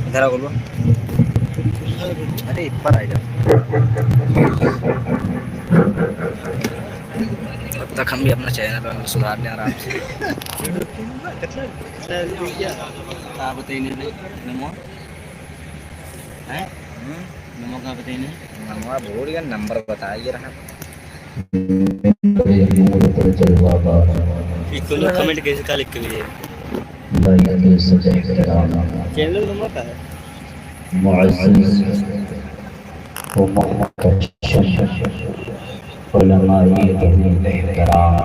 ادھر آ بولو. ارے اوپر آ جاؤ. اب تک ہم بھی اپنا چینل سدھار لیں آرام سے. کہاں بتائی نمو نمو کہاں بتائی نمو بھول گیا نمبر بتا یہ رہا. کمنٹ کیسے کا لکھ کے بھی چینل نمبر کا ہے معزز و محتشم علمائی احترام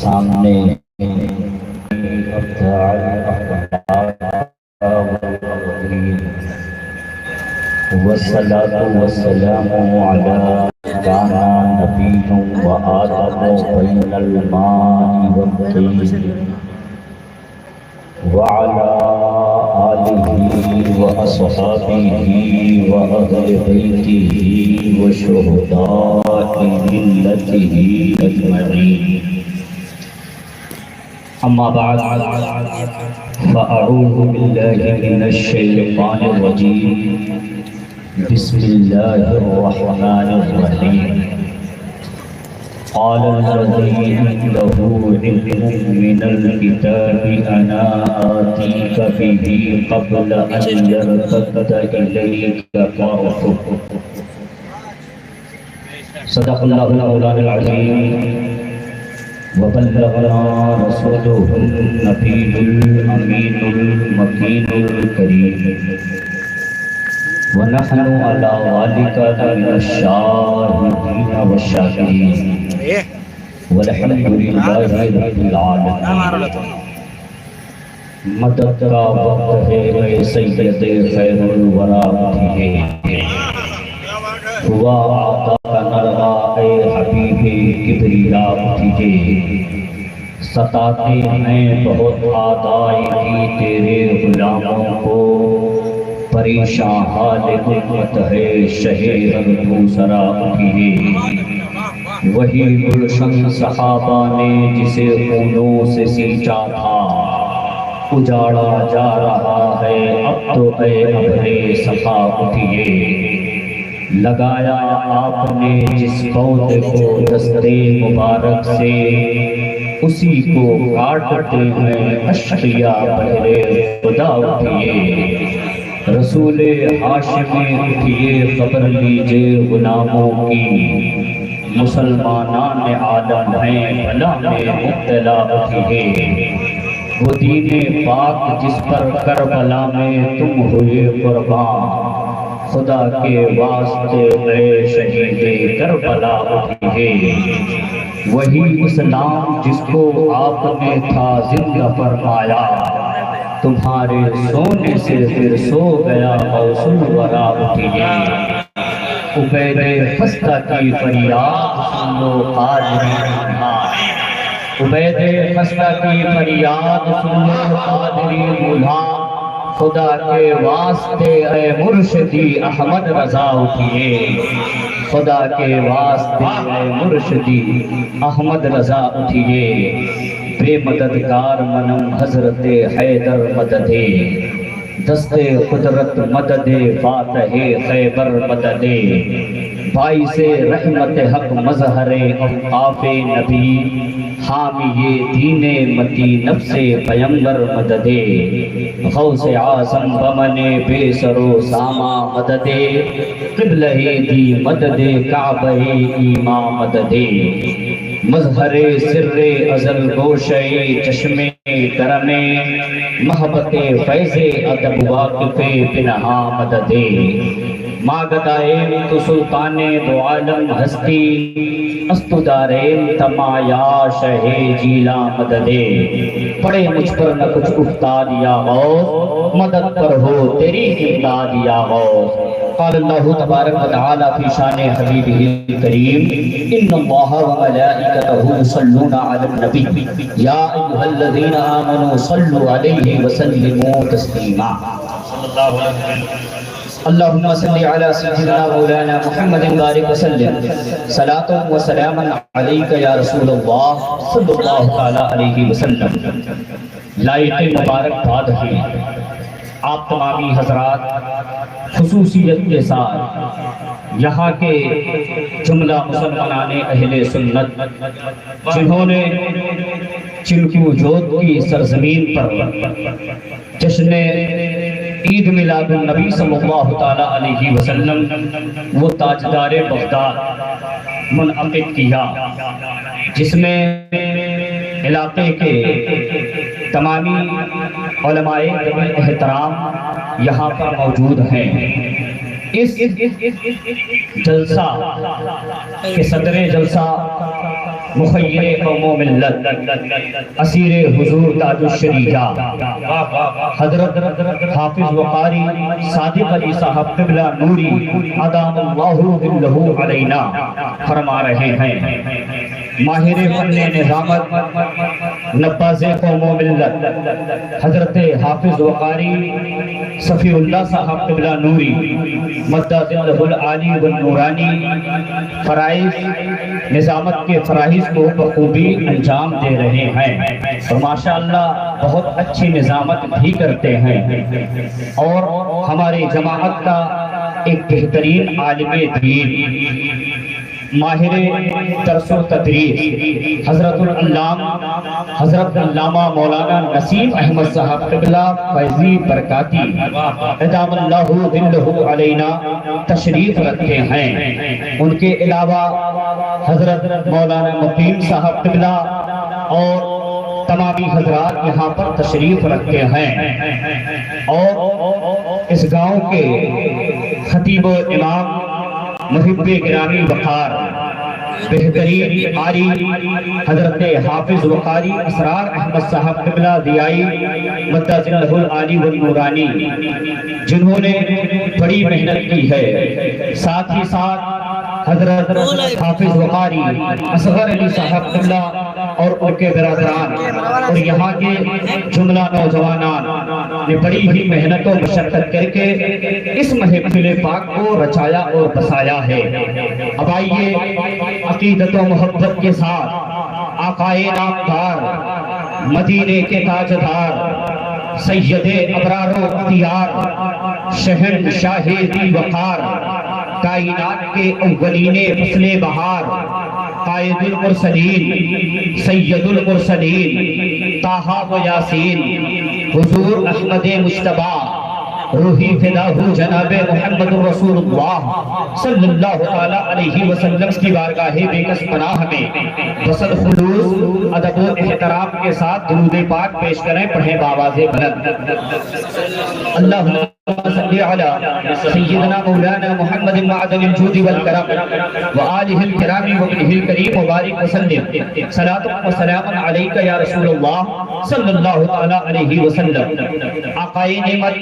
سامنے والصلاة والسلام على كان نبي وآدم بين الماء والطين وعلى آله وأصحابه وأهل بيته وشهداء ملته أجمعين. أما بعد فأعوذ بالله من الشيطان الرجيم. بسم الله الرحمن الرحيم. قال الذي عنده علم من الكتاب أنا آتيك به قبل أن يرتد إليك طرفك. صدق الله مولانا العظيم وبلغنا رسوله النبي الأمين المكين الكريم ونحن على ذلك من الشاهدين والشاكرين والحمد لله رب العالمين. مدد کا وقت ہے اے سید خیر الورا اٹھیے ہوا آتا کا نرغا اے حبیب کبریا اٹھیے. ستاتے ہیں بہت آدائی کی تیرے غلاموں کو پریشان حال امت ہے شہر دوسرا اٹھیے. وہی گلشن صحابہ نے جسے خونوں سے سینچا تھا اجاڑا جا رہا ہے اب تو اے ابرے صفا اٹھیے. لگایا آپ نے جس پودے کو دستے مبارک سے اسی کو کاٹتے ہیں اشقیاء بہرے خدا اٹھیے. رسول ہاشمی اٹھیے خبر لیجئے غلاموں کی مسلمانان عالم ہیں بلا میں مبتلا اٹھیے. وہ دین پاک جس پر کربلا میں تم ہوئے قربان خدا کے واسطے اے شہید کربلا اٹھیے. وہی اسلام جس کو آپ نے تھا زندہ فرمایا تمہارے سونے سے پھر سو گیا غوث الورا اٹھیے. عبید خستہ کی فریاد سن لو قادری ملا. عبید خستہ کی فریاد سن لو قادری ملا. خدا کے واسطے اے مرشدی احمد رضا اٹھیے. خدا کے واسطے اے مرشدی احمد رضا اٹھیے. بے مددگار منم حضرت حیدر مددے دست قدرت مدد فاتح خیبر مددے. باعث رحمت حق مظہر اوقاف نبی حامی دین متی نفس پیمبر مددے. غوث اعظم بمن بے سر و ساما مددے. قبلہ دی مدد کعبہ ایمان مددے. مظہر سر ازل گوشے چشم کرم محبت فیض ادب واقف پنہا مددے. ماگدائیم تو سلطان دو عالم ہستی استداریم تمایا شہ جیلا مددے. پڑے مجھ پر نہ کچھ افتاد یا غوث مدد پر ہو تیری امداد یا غوث. قال اللہ تبارک و تعالی فی شان حبیبہ الکریم ان اللہ و ملائکتہ یصلون علی النبی یا ایھا الذین آمنوا صلوا علیہ وسلموا تسلیما. اللہم صلی علی سیدنا مولانا محمد بارک وسلم صلاۃ و سلام علیک یا رسول اللہ صلی اللہ تعالی علیہ وسلم. لائٹ مبارک باد ہے آپ تمامی حضرات خصوصیت کے ساتھ یہاں کے جملہ مسلمان اہل سنت جنہوں نے چنکو جوت کی سرزمین پر جشن عید میلاد النبی صلی اللہ تعالیٰ علیہ وسلم وہ تاجدار بغداد منعقد کیا، جس میں علاقے کے تمامی علماء احترام یہاں پر موجود ہیں۔ اس جلسہ کے صدر جلسہ مخیر قوم و ملت اسیر حضور تاج الشریعہ حضرت حافظ وقاری صادق علی صاحب قبلہ نوری ادام اللہ ظلہ علینا فرما رہے ہیں۔ ماہر فن نظامت نباز قوم و ملت حضرت حافظ وقاری صفی اللہ صاحب قبلہ نوری مدہ ظلہ العالی والنورانی فرائض نظامت کے فرائض کو بخوبی انجام دے رہے ہیں، اور ماشاءاللہ بہت اچھی نظامت بھی کرتے ہیں، اور ہماری جماعت کا ایک بہترین عالم دین ماہر درس و تدریس حضرت علامہ مولانا نسیم احمد صاحب قبلہ فیضی برکاتی ادام اللہ ظلہ علینا تشریف رکھے ہیں۔ ان کے علاوہ حضرت مولانا مقیم صاحب قبلہ اور تمامی حضرات یہاں پر تشریف رکھتے ہیں، اور اس گاؤں کے خطیب و امام محب گرامی وقار بہترین قاری حضرت حافظ وقاری اسرار احمد صاحب قبلہ دیائی مدہ ظلہ العالی والنورانی، جنہوں نے بڑی محنت کی ہے، ساتھ ہی ساتھ حضرت حافظ وقاری اصغر علی صاحب قبلہ اور ان کے برادران اور یہاں کے جملہ نوجوانان نے بڑی ہی محنت و مشقت کر کے اس محفل پاک کو رچایا اور بسایا ہے۔ اب آئیے عقیدت و محبت کے ساتھ آقائے نامدار مدینے کے تاجدار سید ابرار و اختیار شہنشاہ دی وقار کائنات کے اولین فصل بہار قائد المرسلین سید المرسلین طٰہٰ و یاسین حضور احمد مجتبیٰ روحی فداہ جناب محمد رسول اللہ صلی اللہ تعالیٰ علیہ وسلم کی بارگاہ بے کس پناہ میں بصد خلوص ادب و احترام کے ساتھ درود پاک پیش کریں، پڑھیں بآواز بلند۔ اللہم صلی علی سیدنا مولانا محمد معدن الجود والکرم وآلہ الکرام وابنہ الکریم وبارک وسلم صلاۃ و سلام علیک یا رسول اللہ صلی اللہ تعالیٰ علیہ وسلم۔ آقائے نعمت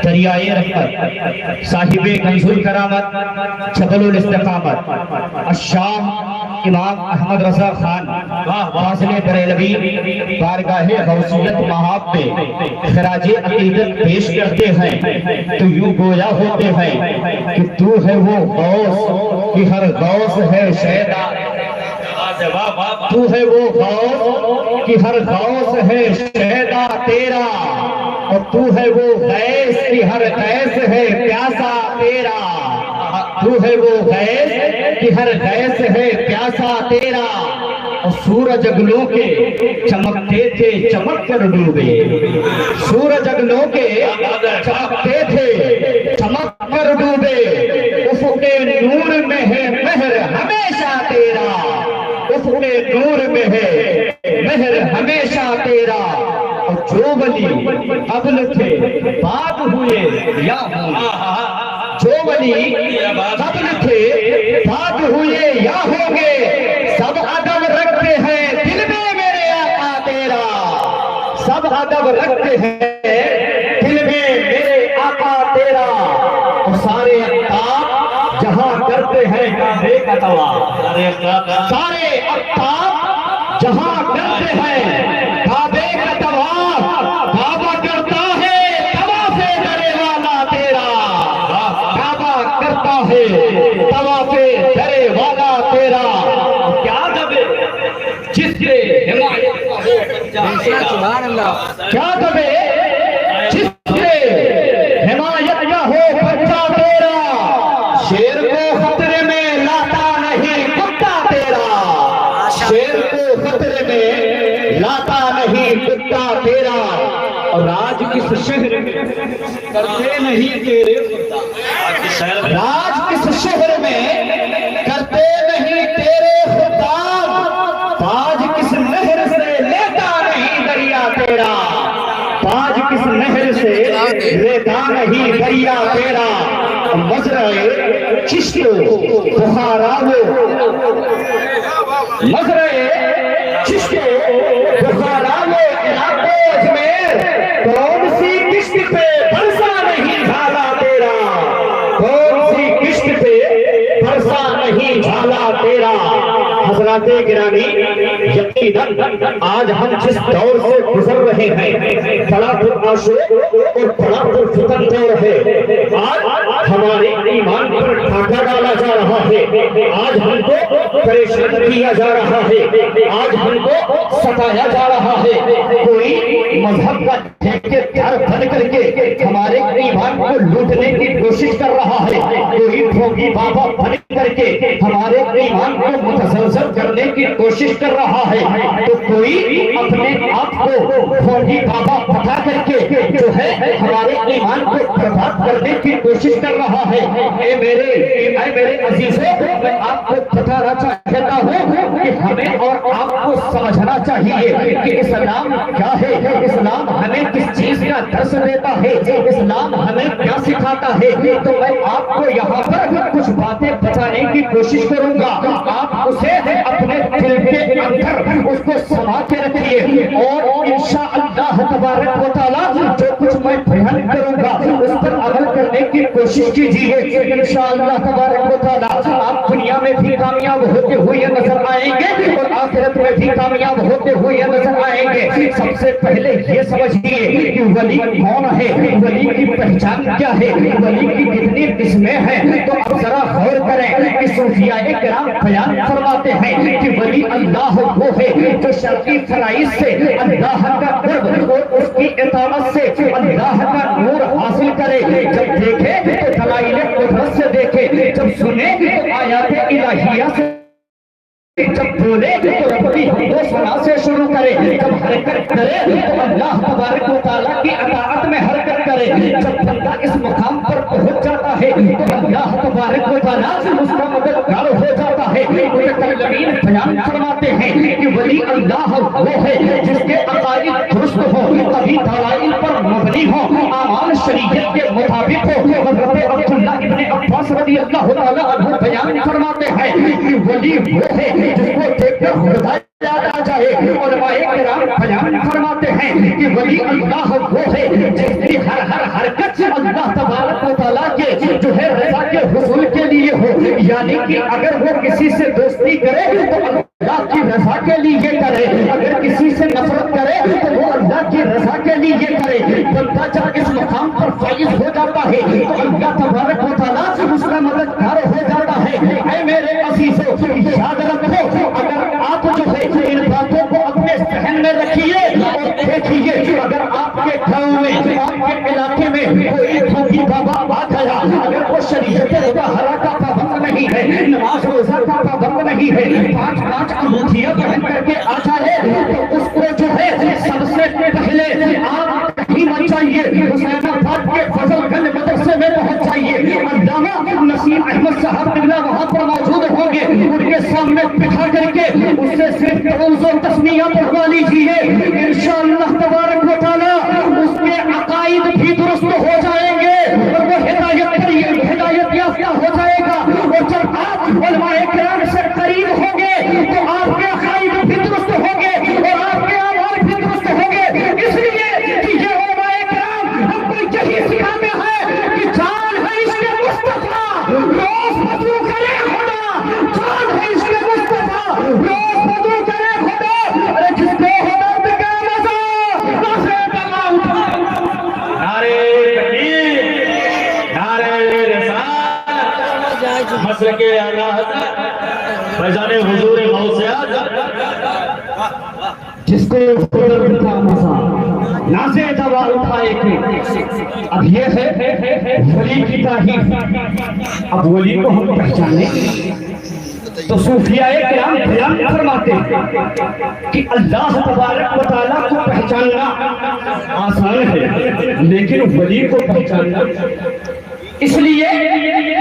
دریائے رحمت صاحب کنز الکرامت جبل الاستقامت الشاہ امام احمد رضا خان فاضل بریلوی بارگاہ غوثیت مہاب میں خراج عقیدت پیش کرتے ہیں تو یوں گویا ہوتے ہیں کہ تو ہے وہ غوث کہ ہر غوث ہے شیدا، تو ہے وہ غوث کہ ہر غوث ہے شیدا تیرا، اور تو ہے وہ غیث کہ ہر غیث ہے پیاسا تیرا، تو ہے وہ غیث کہ ہر غیث ہے پیاسا تیرا۔ اور سورج اگلوں کے چمکتے تھے چمک کر ڈوبے، سورج اگلوں کے چمکتے تھے چمک کر ڈوبے، افق نور میں ہے مہر ہمیشہ تیرا، افق نور میں ہے مہر ہمیشہ تیرا۔ اور جو ولی قبل تھے بعد ہوئے یا ہوں، جو ولی قبل تھے بعد ہوئے یا ہوں گے، سب ادب رکھتے ہیں دل میں میرے آقا تیرا، سب ادب رکھتے ہیں دل میں میرے آقا تیرا۔ اور سارے اقطاب جہاں کرتے ہیں کعبے کا طواف، سارے اقطاب جہاں کرتے ہیں کعبے کا طواف، کعبہ کرتا ہے طواف درے والا تیرا، کعبہ کرتا ہے طواف درے والا تیرا۔ کیا دبے جس سے حمایت کا ہو سبحان اللہ، کیا دبے جس سے کس شہر میں کرتے نہیں تیرے خدا، راج کس شہر میں کرتے نہیں تیرے خدا، تاج کس نہر سے لیتا نہیں دریا تیرا، تاج کس نہر سے لیتا نہیں دریا تیرا، مزرعے چشت بخارا ہو، مزرعے چشت بخارا ہو علاقے اجمیر، کون سی کشت پہ برسا نہیں جھالا تیرا، کون سی کشت پہ برسا نہیں جھالا تیرا۔ حضرات گرامی، یقیناً آج ہم جس دور سے گزر رہے ہیں بڑا پرآشوب اور بڑا پرفتن دور ہے، آج ہمارے ایمان پر ڈاکہ ڈالا جا رہا ہے، آج ہم کو پریشان کیا جا رہا ہے، آج ہم کو ستایا جا رہا ہے، کوئی مذہب کا ٹھیکیدار بن کر کے ہمارے ایمان کو لوٹنے کی کوشش کر رہا ہے، کوئی بھوگی بابا بن کر کے ہمارے ایمان کو متزلزل کرنے کی کوشش کر رہا ہے، تو کوئی اپنے آپ کو بھوگی بابا بتا کر کے جو ہے ہمارے ایمان کو برباد کرنے کی کوشش کر رہا ہے۔ اے میرے عزیزوں، میں آپ کو بتانا چاہتا ہوں کہ ہمیں اور آپ کو سمجھنا چاہیے کہ اسلام کیا ہے، اسلام ہمیں کس چیز کا درس دیتا ہے، اسلام ہمیں کیا سکھاتا ہے۔ تو میں آپ کو یہاں پر کچھ باتیں بتانے کی کوشش کروں گا، آپ اسے اپنے دل کے اندر اس کو سما کے رکھیے، اور انشاءاللہ تبارک و تعالی جو کچھ میں بیان کروں گا اس پر عمل کرنے کی کوشش کیجیے، انشاءاللہ تبارک و تعالی آپ دنیا میں بھی کامیاب ہوتے ہوئے نظر آئیں گے اور آخرت میں بھی کامیاب ہوتے ہوئے نظر آئیں گے۔ سب سے پہلے یہ سمجھیے کہ ولی کون ہے، ولی کی پہچان کیا ہے، ولی کی کتنی قسمیں ہیں۔ تو اب ذرا غور کریں کہ صوفیاء کرام بیان فرماتے ہیں کہ ولی اللہ وہ ہے جو شرعی فرائض سے اللہ کا قرب اور اس کی اطاعت سے اللہ کا نور حاصل کرے، جب دیکھے تو دلائل قدرت سے دیکھے، جب سنے تو آیات الہیہ سے، جب بولے تو اپنی حمد و ثنا سے شروع کرے، جب حرکت کرے تو اللہ تبارک و تعالیٰ کی اطاعت میں حرکت کرے۔ جب بندہ اس مقام پر پہنچ جاتا ہے تو اللہ تبارک و تعالیٰ اس کا مددگار ہو جاتا ہے۔ متکلمین بیان فرماتے ہیں کہ ولی اللہ وہ ہے جس کے عقائد درست ہوں، کبھی دلائل پر مبنی ہوں، اعمال شریعت کے مطابق ہو۔ حضرت عبداللہ ابن عباس رضی اللہ تعالیٰ عنہ بیان فرماتے ہیں کہ ولی وہ ہے جس کو دیکھ کر خدا یاد آ جائے۔ علماء کرام بیان فرماتے ہیں کہ ولی اللہ وہ ہے جس کی ہر حرکت اللہ تبارک و تعالیٰ کے جو ہے رضا کے حصول کے لیے ہو، یعنی کہ اگر وہ کسی سے دوستی کرے تو اللہ کی رضا کے لیے کرے، اگر کسی سے نفرت کرے تو وہ اللہ کی رضا کے لیے کرے۔ بندہ جب اس مقام پر فائز ہو جاتا ہے تو اللہ تبارک و تعالیٰ اس کا مددگار ہو جاتا ہے۔ اے میرے عزیزوں، یاد رکھو، اگر آپ جو ہے ان باتوں کو اپنے ذہن میں رکھیے اور دیکھیے، اگر آپ کے گاؤں میں، آپ کے علاقے میں کوئی بھوگی بابا آ گیا، اگر وہ شریعت مطہرہ کا پابند نہیں ہے، نماز روزہ کا پابند نہیں ہے، پانچ انگوٹھیاں پہن کر کے آ جائے تو اس کو جو ہے سب سے پہلے آپ ہی مت چاہیے حسین آباد کے فضل گنج مدرسے میں پہنچ جائیے، علامہ نسیم احمد صاحب قبلہ وہاں پر موجود ہوں گے، ان کے سامنے بٹھا کر کے اس سے صرف تعوذ و تسمیہ پڑھوا لیجیے، انشاءاللہ تبارک و تعالی اس کے عقائد بھی درست ہو جائیں گے اور وہ ہدایت یافتہ ہو جائے گا۔ اور جب آپ علماء کرام سے قریب ہوں گے تو آپ کے عقائد بھی درست ہوں گے اور آپ کے اعمال بھی درست ہوں گے، اس لیے کہ یہ علماء کرام ہم کو یہی سکھاتے ہیں کہ جان ہے اس کے مصطفیٰ روز بدو کرے خدا، جان ہے اس کے مصطفیٰ روز بدو کرے خدا، ارے جس کو حدد کا مزہ ناصر اللہ اٹھا۔ نعرے تکبیر، نعرے رسالت، مسلک اعلیٰ حضرت فیضان حضور غوث اعظم، جس کو حدد کا مزہ ناصر دوا اٹھائے تھے۔ اب یہ ہے ولی کی تعریف۔ اب ولی کو ہم پہچانے تو صوفیاء کرام بیان فرماتے ہیں کہ اللہ تبارک و تعالیٰ کو پہچاننا آسان ہے لیکن ولی کو پہچاننا اس لیے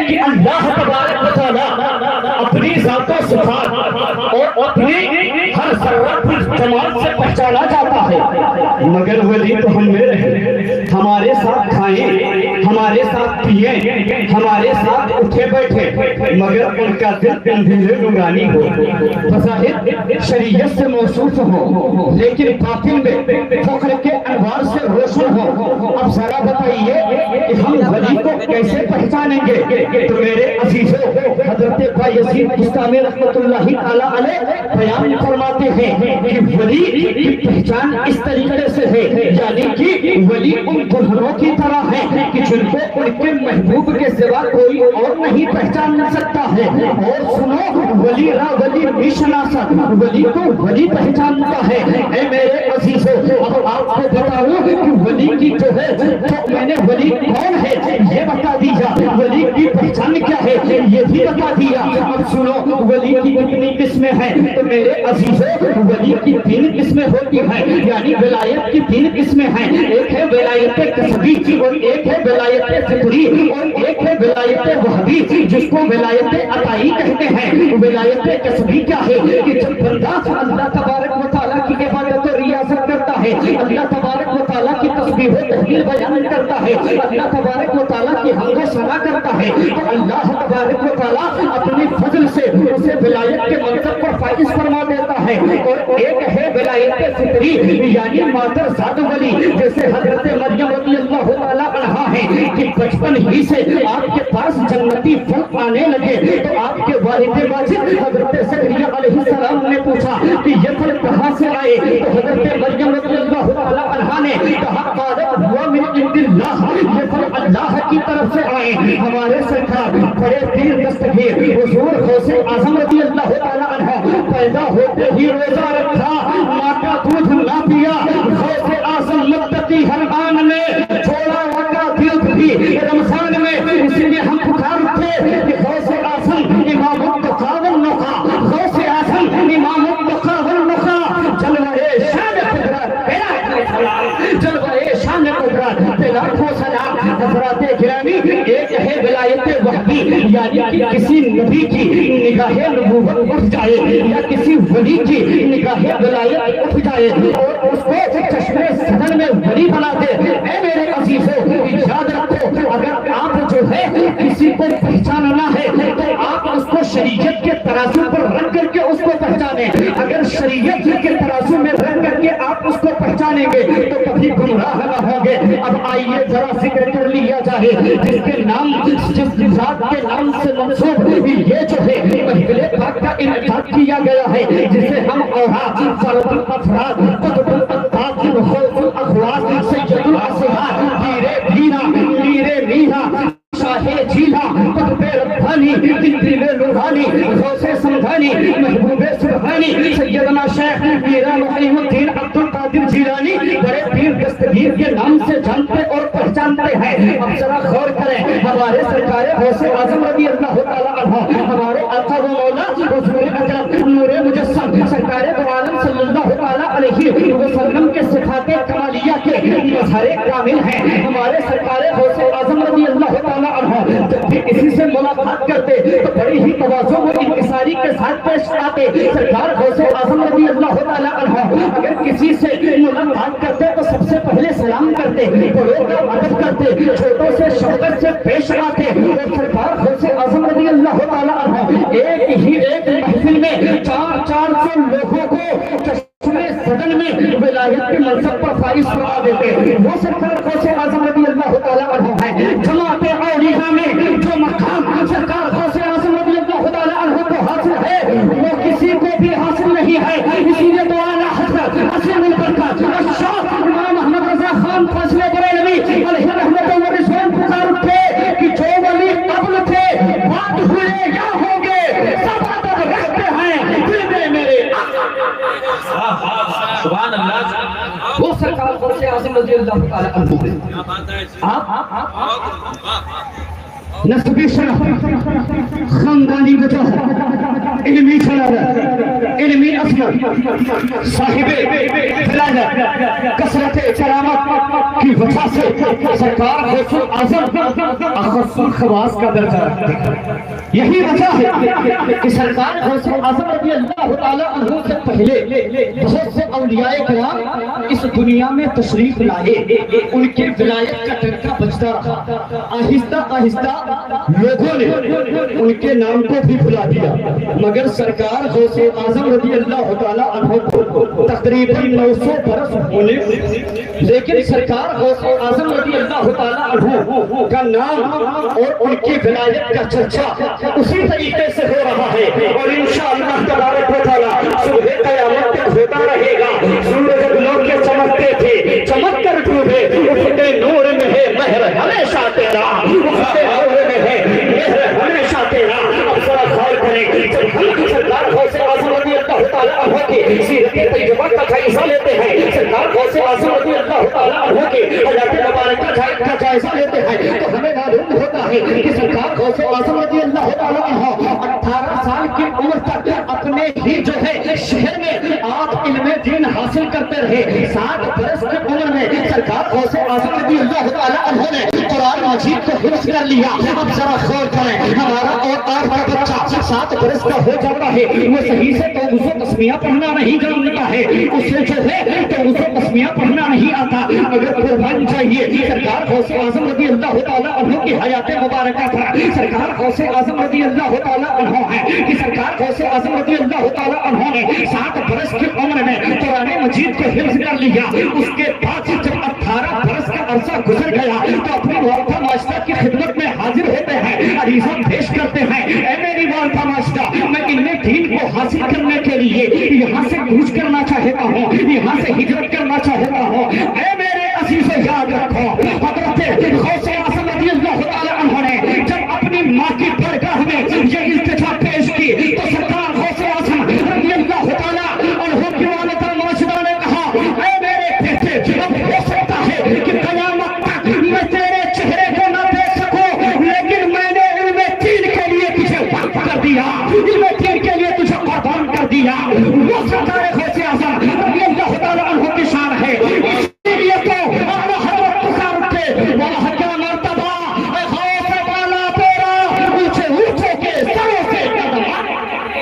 کہ اللہ تبارک و تعالیٰ اپنی ذات و صفات اور اپنی ہر ذرات جمال سے پہچانا جاتا ہے، مگر ولی تو ہم میں رہے، ہمارے ساتھ کھائیں، ہمارے ساتھ پیئیں، ہمارے ساتھ اٹھے بیٹھے، مگر ان کا دل اندھیرے نورانی ہو، بظاہر شریعت سے موصوف ہو لیکن باطن میں فخر کے انوار سے روشن ہو۔ اب ذرا بتائیے کہ ہم ولی کو کیسے پہچانیں گے؟ تو میرے عزیزوں، حضرت بایزید بستامی رحمت اللہ تعالیٰ علیہ بیان فرماتے ہیں کہ ولی کی پہچان اس طریقے سے ہے، یعنی کہ ولی ان دلہنوں کی طرح ہے کہ جن کو ان کے محبوب کے سوا کوئی اور نہیں پہچان سکتا ہے۔ اور سنو، ولی را ولی میشناسا، ولی کو ولی پہچانتا ہے۔ اے میرے عزیزوں، اب آپ کو بتاؤں کہ ولی کی جو ہے، تو میں نے ولی کون ہے یہ بتا دیا، ولی کی پہچان کیا ہے یہ بھی بتا دیا۔ اب سنو، ولی کی کتنی قسمیں ہیں؟ تو میرے عزیزوں، ولی کی 3 قسمیں ہوتی ہیں، یعنی ولایت کی 3 قسمیں ہیں۔ ایک ہے ولایت کسبی، اور ایک ہے ولایت فطری، اور ایک ہے ولایت وہبی، جس کو ولایت عطائی کہتے ہیں۔ ولایت کسبی کیا ہے کہ جب بندہ اللہ تبارک و تعالیٰ کی عبادت و ریاضت کرتا ہے، اللہ تبارک و تعالیٰ کی تسبیح و تحلیل بیان کرتا ہے، اللہ تبارک و تعالیٰ کی حمد و ثنا کرتا ہے، تو اللہ تبارک و تعالیٰ اپنے فضل سے اسے ولایت کے منصب پر فائز فرما دیتا ہے۔ اور ایک ہے ولایت فطری، یعنی مادر زاد ولی، جیسے حضرت مریم رضی اللہ تعالیٰ عنہا ہے کہ بچپن ہی سے آپ کے پاس جنتی پھل آنے لگے تو آپ کے والد واجد حضرت زکریا علیہ السلام نے پوچھا کہ یہ پھل کہاں سے آئے؟ تو حضرت مریم رضی اللہ تعالیٰ عنہا نے کہا قالت ہوا من عند اللہ، یہ پھل اللہ کی طرف سے آئے۔ ہمارے سرکار بڑے پیر دستگیر حضور غوث اعظم رضی اللہ تعالیٰ عنہ پیدا ہوتے ہی روزہ رکھا، ماں کا دودھ نہ پیا۔ غوث اعظم متقی حرمان نے چھوڑا ماں کا دودھ بھی رمضان میں، اسی لیے ہم پکارتے کہ غوث اعظم امام التقا والنقا، غوث اعظم امام التقا والنقا، جلوہ شان قدرت جلوہ شان قدرت لاکھوں سلام۔ حضرات گرامی، ایک ہے ولایت وحبی، یعنی کہ کسی نبی کی نگاہ نبوت اٹھ جائے یا کسی ولی کی نگاہ ولایت اٹھ جائے اور اس کو چشمے صدر میں ولی بنا دے۔ اے میرے عزیزوں، یاد رکھو، اگر آپ جو ہے کسی کو پہچاننا ہے تو آپ اس کو شریعت کے ترازو پر رکھ کر کے اس کو پہچانیں۔ اگر شریعت کے ترازو میں رکھ کر کے آپ اس کو پہچانیں گے تو کبھی گمراہ نہ ہوں گے۔ اب آئیے ذرا ذکر کر لیا جائے جس کے نام، جس ذات کے نام سے منسوب یہ جو ہے محفل پاک کا انعقاد کیا گیا ہے، جسے ہم اوہاد، فرد الافراد، قطب الاقطاب، خوف الاخواص، سید الاسرار، پیرے بھینا، میرے مینا، شاہ جیلا، قطب ربانی، دل روحانی، غوث سمدھانی، محبوب سبحانی، سیدنا شیخ میرا محیم الدین عبد القادر جیلانی بڑے پیر دستگیر کے نام سے جانتے اور پہچانتے ہیں۔ اب ذرا غور کریں، ہمارے سرکار غوث اعظم رضی اللہ تعالیٰ عنہ، ہمارے آقا و مولا حضور اکرم نور مجسم سرکار دو عالم صلی اللہ تعالیٰ علیہ وسلم کے صفات کمالیہ کے مظہر کامل ہیں۔ ہمارے سرکار غوث اعظم رضی اللہ تعالیٰ عنہ جب بھی کسی سے ملاقات کرتے تو بڑی ہی تواضع و انکساری کے ساتھ پیش آتے۔ سرکار غوث اعظم رضی اللہ تعالیٰ عنہ اگر کسی سے ملاقات کرتے تو سب سے پہلے سلام کرتے، بڑوں کا ادب کرتے، چھوٹوں سے شفقت سے پیش آتے۔ اور سرکار غوث اعظم رضی اللہ تعالیٰ عنہ ایک ہی ایک محفل میں 400 لوگوں کو چشمے صدر میں ولایت کے منصب پر فائز فرما دیتے۔ وہ سرکار غوث اعظم رضی اللہ تعالیٰ عنہ ہے۔ جماعت اولیاء میں جو مقام سرکار غوث اعظم رضی اللہ تعالیٰ عنہ کو حاصل ہے وہ کسی کو بھی حاصل نہیں ہے۔ اسی لیے تو اعلیٰ حضرت عظیم البرکات الشیخ امام احمد رضا خان فاضل بریلوی علیہ رحمت و رضوان پکار اٹھے کہ جو ولی قبل تھے بعد ہوئے یا ہوں گے سب ادب رکھتے ہیں دل میں میرے سبحان اللہ۔ وہ سرکار غوث اعظم رضی اللہ تعالیٰ عنہ ہے۔ آپ نسبی شرف خاندانی وجہ علمی جلالت، علمی عظمت، صاحب ولایت، کثرت کرامت کی وجہ سے سرکار غوث اعظم اخص الخواص کا درجہ رکھتے ہیں۔ یہی وجہ ہے کہ سرکار غوث اعظم رضی اللہ تعالیٰ عنہ سے پہلے بہت سے اولیاء کرام اس دنیا میں تشریف لائے، ان کی ولایت کا ڈنکا بجتا رہا۔ آہستہ آہستہ لوگوں نے ان کے نام کو بھی بھلا دیا، مگر سرکار غوث اعظم رضی اللہ تعالیٰ عنہ کو تقریباً 900 برس ہونے، لیکن سرکار غوث اعظم رضی اللہ تعالیٰ عنہ کا نام اور ان کی ولایت کا چرچا اسی طریقے سے ہو رہا ہے، اور انشاءاللہ تبارک و تعالیٰ صبح قیامت تک ہوتا رہے گا۔ سورج لوگ کے چمکتے تھے، چمک کر ڈوبے، افق نور میں ہے مہر ہمیشہ تیرا، افق نور میں ہے مہر ہمیشہ تیرا۔ اب ذرا غور کریں، جب ہم سرکار غوث اعظم رضی اللہ تعالیٰ عنہ کی سیرت طیبہ کا جائزہ لیتے ہیں، سرکار غوث اعظم رضی اللہ تعالیٰ عنہ کی حیات مبارکہ کا جائزہ لیتے ہیں، تو ہمیں معلوم ہوتا ہے کہ سرکار غوث اعظم رضی اللہ تعالیٰ عنہ 18 سال کی عمر تک اپنے ہی جو ہے شہر میں آپ علم دین حاصل کرتے رہے۔ 7 برس کی عمر میں سرکار غوث اعظم رضی اللہ تعالیٰ عنہ نے قرآن مجید کو حفظ کر لیا۔ اب ذرا غور کریں، ہمارا اور آپ کا بچہ 7 برس کا ہو جاتا ہے، وہ صحیح سے تو اسے تسمیہ پڑھنا نہیں جانتا ہے، اسے جو ہے تو اسے تسمیہ پڑھنا نہیں آتا، اگر قربان چاہیے سرکار غوث اعظم رضی اللہ تعالیٰ عنہ کی حیات مبارکہ پر۔ سرکار غوث اعظم رضی اللہ تعالیٰ عنہ ہے کہ سرکار غوث اعظم رضی اللہ تعالیٰ عنہ نے 7 برس کی عمر میں قرآن مجید کو حفظ کر لیا۔ اس کے بعد جب 18 برس کا عرصہ گزر گیا تو اپنی والدہ ماجدہ کی خدمت میں حاضر ہوتے ہیں، عریضہ پیش کرتے ہیں، اے میری والدہ ماجدہ، میں علم دین کو حاصل کرنے کے لیے یہاں سے کوچ کرنا چاہتا ہوں، یہاں سے ہجرت کرنا چاہتا ہوں۔ اے میرے عزیزو یاد رکھو، حضرت غوث اعظم رضی اللہ تعالیٰ عنہ نے جب اپنی ماں کی درگاہ میں یہ التجا پیش کی تو سرکار غوث اعظم رضی اللہ تعالیٰ عنہ کی والدہ ماجدہ نے کہا، اے میرے بیٹے، اب ہو سکتا ہے کہ قیامت تک میں تیرے چہرے کو نہ دیکھ سکوں، لیکن میں نے علم دین کے لیے تجھے وقف کر دیا، علم دین کے لیے تجھے قربان کر دیا۔ وہ سرکار غوث اعظم رضی اللہ تعالیٰ عنہ کی شان ہے، اسی لیے تو اعلیٰ حضرت پکار کے واہ کیا مرتبہ اے غوث والا تیرا، اونچے اونچے کے سروں سے قدم۔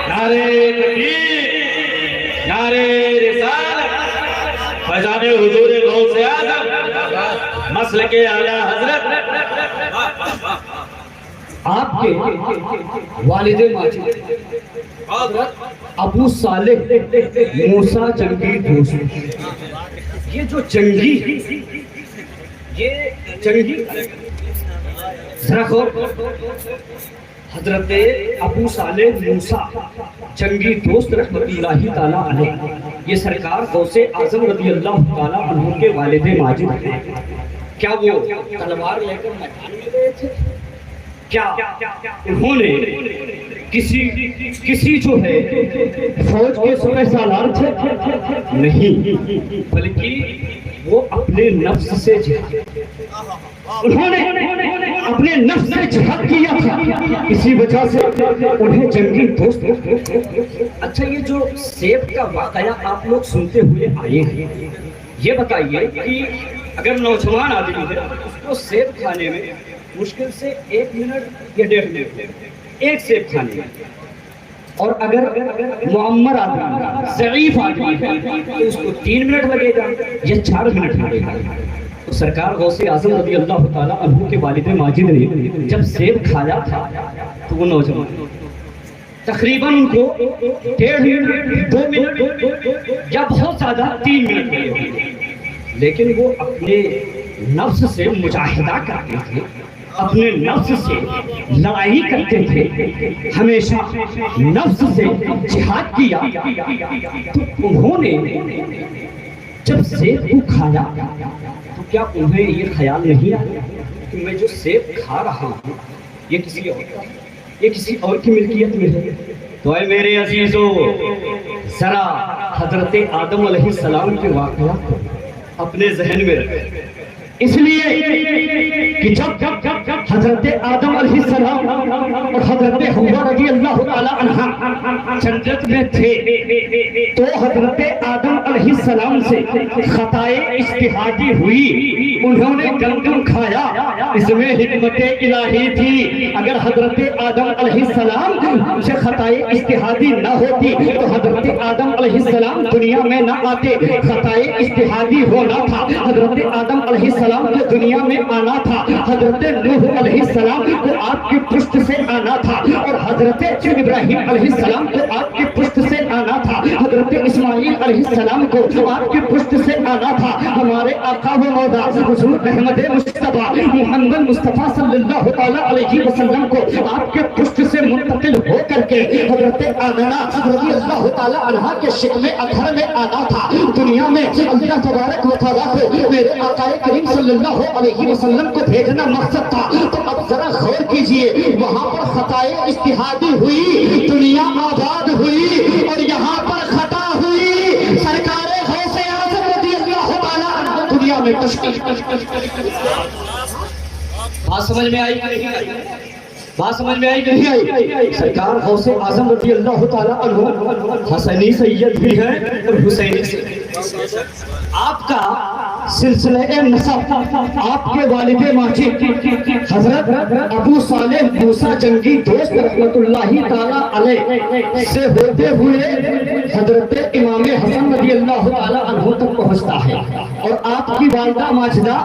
نعرے تکبیر، نعرے رسالت، فیضان حضور غوث اعظم، مسلک اعلیٰ حضرت۔ آپ کے والد ماجد حضرت ابو صالح موسیٰ جنگی دوست، یہ جو جنگی ذرا غور، حضرت ابو صالح موسیٰ جنگی دوست رحمت اللہ تعالیٰ علیہ، یہ سرکار غوث اعظم رضی اللہ تعالیٰ عنہ کے والد ماجد ہیں۔ کیا وہ تلوار لے کر میدان میں گئے تھے؟ کیا انہوں نے کسی جو ہے فوج کے سپہ سالار تھے؟ نہیں، بلکہ وہ اپنے نفس سے جہاد، انہوں نے اپنے نفس سے جہاد کیا تھا، اسی وجہ سے انہیں جنگی دوست۔ اچھا، یہ جو سیب کا واقعہ آپ لوگ سنتے ہوئے آئے ہیں، یہ بتائیے کہ اگر نوجوان آدمی ہے اس کو سیب کھانے میں مشکل سے 1 منٹ یا 1.5 منٹ ایک سیب کھانے میں، اور اگر معمر آدمی ضعیف آدمی ہے تو اس کو 3 منٹ لگے گا یا 4 منٹ لگے گا۔ تو سرکار غوث اعظم رضی اللہ تعالیٰ عنہ کے والد ماجد نے جب سیب کھایا تھا تو وہ نوجوان تقریباً ان کو 1.5 منٹ 2 منٹ یا بہت زیادہ 3 منٹ لگے ہوئے، لیکن وہ اپنے نفس سے مجاہدہ کرتے تھے، اپنے نفس سے لڑائی کرتے تھے، ہمیشہ نفس سے جہاد کیا۔ تو انہوں نے جب سیب کو کھایا تو کیا انہیں یہ خیال نہیں آیا کہ میں جو سیب کھا رہا ہوں یہ کسی اور کی ملکیت میں ہے؟ تو اے میرے عزیزو، ذرا حضرت آدم علیہ السلام کے واقعات کو اپنے ذہن میں رکھیں، اس لیے کہ جب حضرت آدم علیہ السلام اور حضرت حوا رضی اللہ تعالیٰ عنہ جنت میں تھے تو حضرت آدم علیہ السلام سے خطائے اجتہادی ہوئی، انہوں نے گندم کھایا، اس میں حکمت الہی تھی۔ اگر حضرت آدم علیہ السلام سے خطائے اجتہادی نہ ہوتی تو حضرت آدم علیہ السلام دنیا میں نہ آتے، خطائے اجتہادی ہونا تھا، حضرت آدم علیہ السلام کو دنیا میں آنا تھا، حضرت نوح علیہ السلام کو آپ کی پشت سے آنا تھا، اور حضرت ابراہیم علیہ السلام کو آپ کی پشت سے آنا تھا، حضرت اسماعیل علیہ السلام کو آپ کی پشت سے آنا تھا۔ ہمارے آقا و مولا حضور احمد مصطفیٰ محمد مصطفیٰ صلی اللہ تعالیٰ علیہ وسلم کو آپ کے پشت سے منتقل ہو کر کے حضرت آمنہ رضی اللہ تعالیٰ عنہ کے شکل اطہر میں آنا تھا۔ دنیا میں اللہ تبارک و تعالیٰ کو میرے آقا کریم صلی اللہ علیہ وسلم کو بھیجنا مقصد تھا۔ تو اب ذرا غور کیجئے، وہاں پر خطائے اجتہادی ہوئی، دنیا آباد ہوئی، اور یہاں پر خطا ہوئی، سرکار غوث اعظم رضی اللہ تعالیٰ عنہ دنیا میں تشریف۔ بات سمجھ میں آئی کہ نہیں آئی؟ بات سمجھ میں آئی کہ نہیں آئی؟ سرکار غوث اعظم رضی اللہ تعالیٰ عنہ حسنی سید بھی ہے اور حسینی سید۔ آپ کا سلسلہ نسب آپ کے والد ماجد حضرت ابو صالح موسیٰ جنگی دوست رحمت اللہ تعالیٰ علیہ سے ہوتے ہوئے حضرت امام حسن رضی اللہ تعالیٰ عنہ تک پہنچتا ہے، اور آپ کی والدہ ماجدہ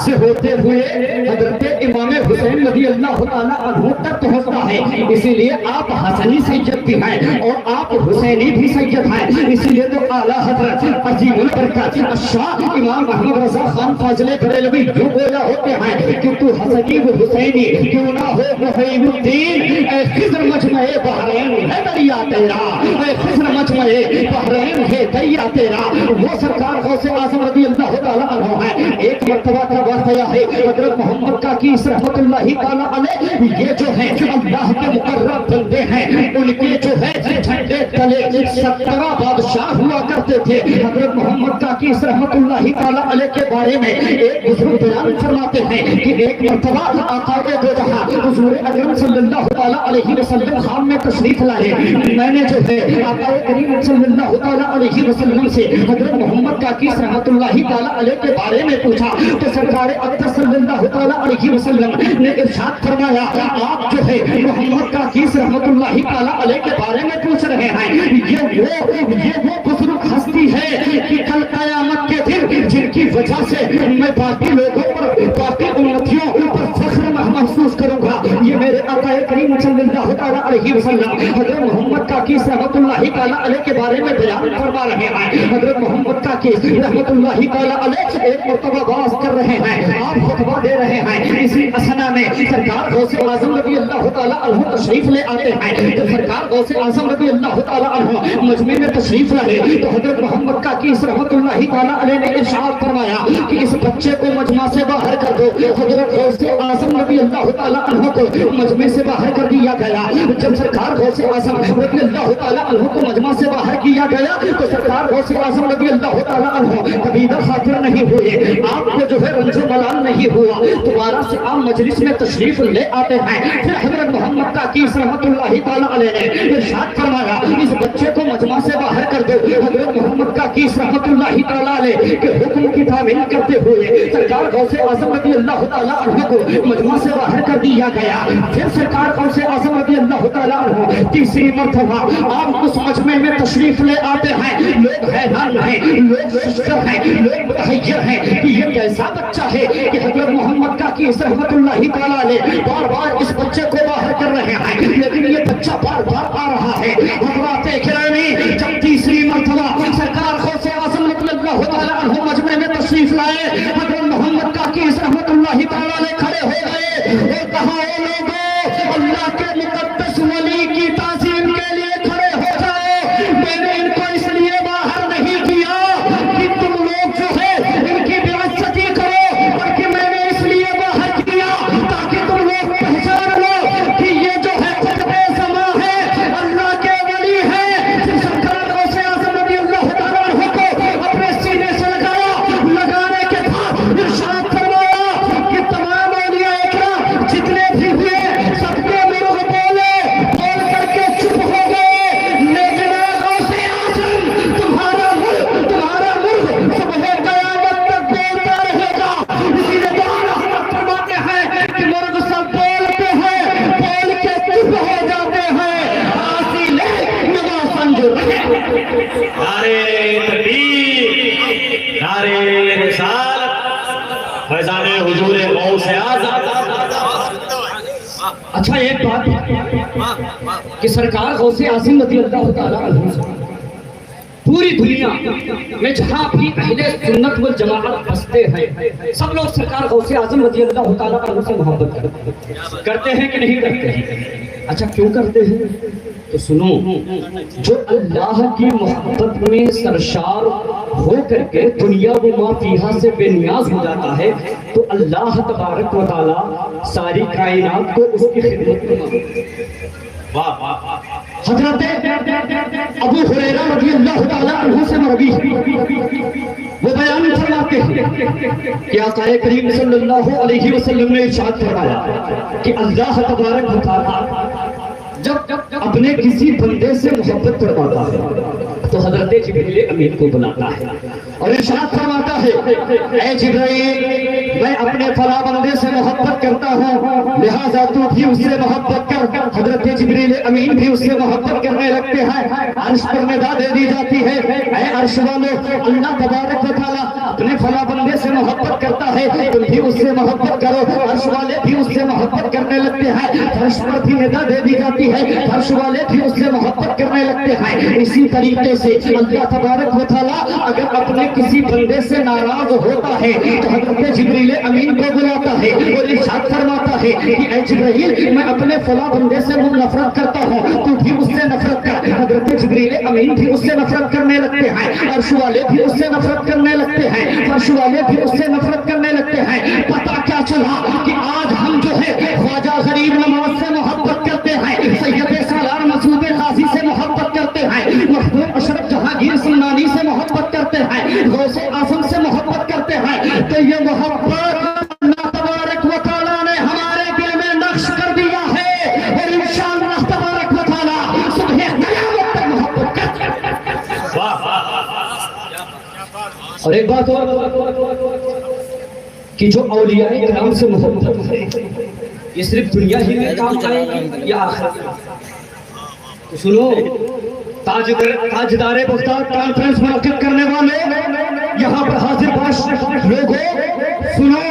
سے ہوتے ہوئے حضرت امام حسین رضی اللہ تعالیٰ عنہ تک پہنچتا ہے۔ اسی لیے آپ حسنی سید بھی ہیں اور آپ حسینی بھی سید ہیں، اسی لیے تو اعلیٰ حضرت عظیم البرکت شاہ امام محمد رضا خان فاضل بریلوی یوں بولا ہوتے ہیں کہ تو حسنی و حسینی کیوں نہ ہو محیب الدین، اے خضر مجمع بحرین ہے دریا تیرا، اے خضر مجمع بحرین ہے دریا تیرا۔ وہ سرکار غوث اعظم رضی اللہ تعالیٰ عنہ ہے۔ ایک مرتبہ کا واقعہ ہے، حضرت محمد کاکی رحمت اللہ تعالیٰ علیہ یہ جو ہے اللہ کے مقرب بندے ہیں، ان کے جو ہے جھنڈے تلے 17 بادشاہ ہوا کرتے تھے۔ حضرت محمد کاکی رحمت اللہ تعالیٰ علیہ کے بارے میں ایک بزرگ بیان فرماتے ہیں کہ ایک مرتبہ آقا دو جہاں حضور اکرم صلی اللہ تعالیٰ علیہ وسلم خان میں تشریف لائے۔ میں نے جو ہے آقا کریم صلی اللہ تعالیٰ علیہ وسلم سے حضرت محمد کاکی رحمت اللہ تعالیٰ علیہ کے بارے میں پوچھا تو سرکار اقدس صلی اللہ تعالیٰ علیہ وسلم نے ارشاد فرمایا آپ جو ہے محمد کاکی رحمت اللہ تعالیٰ علیہ کے بارے میں پوچھ رہے ہیں، یہ وہ بزرگ ہستی ہے کہ کل قیامت کے دن جن کی وجہ سے میں باقی لوگوں پر باقی امتیوں پر فخر محسوس کروں گا۔ یہ میرے آقا کریم صلی اللہ تعالیٰ علیہ وسلم حضرت محمد کاکی رحمت اللہ تعالیٰ علیہ کے بارے میں بیان فرما رہے ہیں۔ حضرت محمد کاکی رحمت اللہ تعالیٰ علیہ ایک مرتبہ باز کر رہے ہیں، آپ خطبہ دے رہے ہیں، اسی اسنا میں سرکار غوث اعظم رضی اللہ تعالیٰ عنہ تشریف لے آتے ہیں۔ تو سرکار غوث اعظم رضی اللہ تعالیٰ عنہ مجمع میں تشریف لائے تو حضرت محمد کاکی رحمت اللہ تعالیٰ علیہ نے ارشاد فرمایا کہ اس بچے کو مجمع سے باہر کر دو۔ حضرت غوث اعظم رضی اللہ تعالیٰ عنہ کو مجمع سے باہر کر دیا گیا۔ جب سرکار غوث اعظم رضی اللہ تعالیٰ عنہ کو مجمع سے باہر کیا گیا تو سرکار غوث اعظم رضی اللہ تعالیٰ عنہ کبھی خاطر نہیں ہوئے، آپ کو جو ہے رنج و ملال نہیں ہوا، دوبارہ سے عام مجلس میں تشریف لے آتے ہیں۔ پھر حضرت محمد کاکی رحمت اللہ تعالیٰ علیہ نے ارشاد فرمایا اس بچے کو مجمع سے باہر کر دو۔ حضرت محمد کاکی رحمت اللہ تعالیٰ علیہ کے حکم کی تعمیل کرتے ہوئے سرکار غوث اعظم رضی اللہ تعالیٰ عنہ کو مجمع سے باہر کر دیا گیا۔ پھر سرکار غوث اعظم رضی اللہ تعالیٰ عنہ تیسری مرتبہ آپ اس مجمع میں تشریف لے آتے ہیں۔ لوگ حیران ہیں، لوگ فکر ہیں، لوگ متحیر ہیں کہ یہ کیسا بچہ ہے کہ حضرت محمد کاکی رحمت اللہ تعالیٰ علیہ بار بار اس بچے کو باہر کر رہے ہیں، لیکن یہ بچہ بار بار آ رہا ہے۔ حضرات کرام جب تیسری مرتبہ سرکار غوث اعظم رضی اللہ تعالیٰ عنہ مجمع میں تشریف لائے، حضرت محمد کاکی رحمت اللہ تعالیٰ علیہ کھڑے ہو گئے اور کہا اے لوگوں اللہ کے مقدس ولی کی تعظیم کے لیے کھڑے ہو جائے۔ میں نے ان کو اس لیے باہر نہیں کیا کہ تم لوگ جو ہے ان کی بےعزتی کرو، بلکہ میں نے اس لیے باہر کیا تاکہ تم لوگ پہچان لو کہ یہ جو ہے خطبِ زماں ہے، اللہ کے ولی ہے، اچھا ایک بات کہ سرکار غوث اعظم رضی اللہ تعالیٰ عنہ سے پوری دنیا میں جہاں بھی اہل سنت والجماعت بستے ہیں سب لوگ سرکار غوث اعظم رضی اللہ تعالیٰ عنہ سے محبت کرتے ہیں کہ نہیں کرتے ہیں؟ اچھا کیوں کرتے ہیں؟ تو سنو، جو اللہ کی محبت میں سرشار ہو کر کے دنیا و ما فیہا سے بے نیاز ہو جاتا ہے تو اللہ تبارک و تعالیٰ ساری کائنات کو اس کی خدمت میں مانگتے ہیں۔ حضرت ابو ہریرہ رضی اللہ تعالیٰ عنہ سے مروی وہ بیان فرماتے ہیں کہ آقا کریم صلی اللہ علیہ وسلم نے ارشاد فرمایا کہ اللہ تبارک و تعالیٰ جب اپنے کسی بندے سے محبت کرواتا ہے تو حضرت جبریل امین کو بلاتا ہے اور ارشاد فرماتا ہے اے جبرائیل میں اپنے فلاں بندے سے محبت کرتا ہوں لہذا تو بھی اس سے محبت کر۔ حضرت جبریل امین بھی اس سے محبت کرنے لگتے ہیں، عرش پر ندا دے دی جاتی ہے اے عرش والو اللہ تبارک و تعالیٰ اپنے فلاں بندے سے محبت کرتا ہے تم بھی اس سے محبت کرو۔ عرش والے بھی اس سے محبت کرنے لگتے ہیں، عرش پر بھی ندا دے دی جاتی ہے، عرش والے بھی اس سے محبت کرنے لگتے ہیں۔ اسی طریقے سے اللہ تبارک و تعالیٰ اگر اپنے کسی بندے سے ناراض ہوتا ہے تو حضرت جبریل امین کو بلاتا ہے اور ارشاد فرماتا ہے کہ اے جبرائیل میں اپنے فلاں بندے سے نفرت کرتا ہوں تو بھی اس سے نفرت کر۔ حضرت جبریل امین بھی اس سے نفرت کرنے لگتے ہیں، عرش والے بھی اس سے نفرت کرنے لگتے ہیں، فرش والے بھی اس سے نفرت کرنے لگتے ہیں۔ پتہ کیا چلا کہ آج ہم جو ہے خواجہ غریب نواز سے محبت کرتے ہیں، سید سالار مسعود قاضی سے محبت کرتے ہیں، محبوب اشرف جہانگیر سلمانی سے محبت کرتے ہیں، غوث اعظم سے محبت کرتے ہیں، تو یہ محبت اللہ تبارک و تعالیٰ نے ہمارے دل میں نقش کر دیا ہے اور انشاءاللہ تبارک و تعالیٰ صبح قیامت تک محبت کرتے ہیں۔ اور ایک بات اور کہ جو اولیاء کرام سے محبت ہے یہ صرف دنیا ہی میں کام آئے گی یا آخرت میں؟ تو سنو، تاجدار بغداد کانفرنس منعقد کرنے والے یہاں پر حاضر باش لوگوں سنو،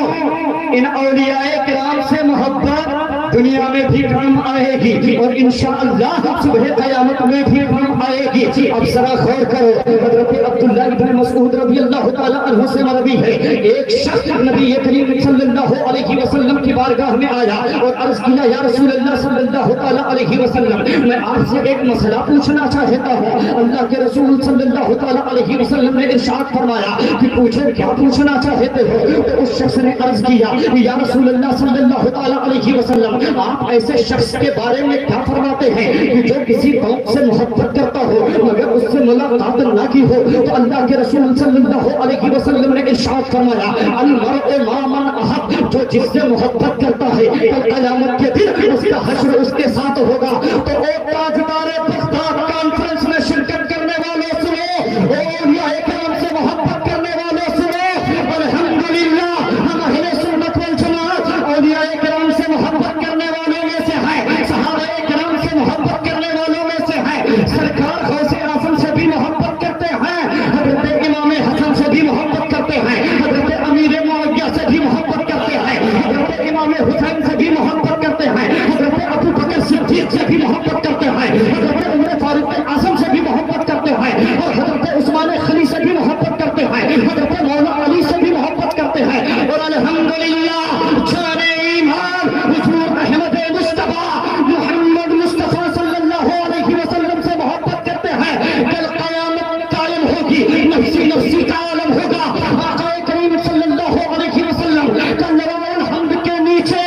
ان اولیاء کرام سے محبت دنیا میں بھی کام آئے گی اور انشاءاللہ صبح قیامت میں بھی کام آئے گی۔ اب ذرا غور کرو، حضرت عبداللہ بن مسعود رضی اللہ تعالیٰ عنہ سے مروی ہے ایک شخص نبی کریم صلی اللہ علیہ وسلم کی بارگاہ میں آیا اور عرض کیا یا رسول اللہ صلی اللہ تعالیٰ علیہ وسلم میں آپ سے ایک مسئلہ پوچھنا چاہتا ہوں۔ اللہ کے رسول صلی اللہ تعالیٰ علیہ وسلم نے ارشاد فرمایا کہ پوچھیں کیا پوچھنا چاہتے ہو؟ تو اس شخص نے عرض کیا یا رسول اللہ صلی اللہ تعالیٰ علیہ وسلم آپ ایسے شخص کے بارے میں کیا فرماتے ہیں کہ جو کسی قوم سے محبت کرتا ہو مگر اس سے ملاقات نہ کی ہو؟ تو اللہ کے رسول صلی اللہ علیہ وسلم نے ارشاد فرمایا المرء مع من احب، جو جس سے محبت کرتا ہے کل قیامت کے دن اس کا حشر اس کے ساتھ ہوگا۔ تو اے تاجدار بغداد کانفرنس میں شرکت کرنے والوں سنو، اولیاء کرام سے محبت کرنے والوں سنو، الحمدللہ ہم اہل سنت والجماعت اولیاء کرام سے محبت کرنے والوں میں سے ہے، صحابہ کرام سے محبت کرنے والوں میں سے ہے، سرکار غوث اعظم سے بھی محبت کرتے ہیں، حضرت امام حسن سے بھی محبت کرتے ہیں، حضرت امیر معاویہ سے بھی محبت کرتے ہیں، حضرت امام حسین سے بھی محبت کرتے ہیں، حضرت ابو بکر صدیق سے بھی محبت کرتے ہیں، حضرت عمر فاروق اعظم سے بھی محبت کرتے ہیں اور حضرت عثمان خلی سے بھی محبت کرتے ہیں، حضرت مولا علی سے بھی محبت کرتے ہیں اور الحمدللہ جان ایمان حضور احمد مصطفیٰ محمد مصطفیٰ صلی اللہ علیہ وسلم سے محبت کرتے ہیں۔ کل قیامت قائم ہوگی، نفسی نفسی کا عالم ہوگا، آقا کریم صلی اللہ علیہ وسلم کا لواء الحمد کے نیچے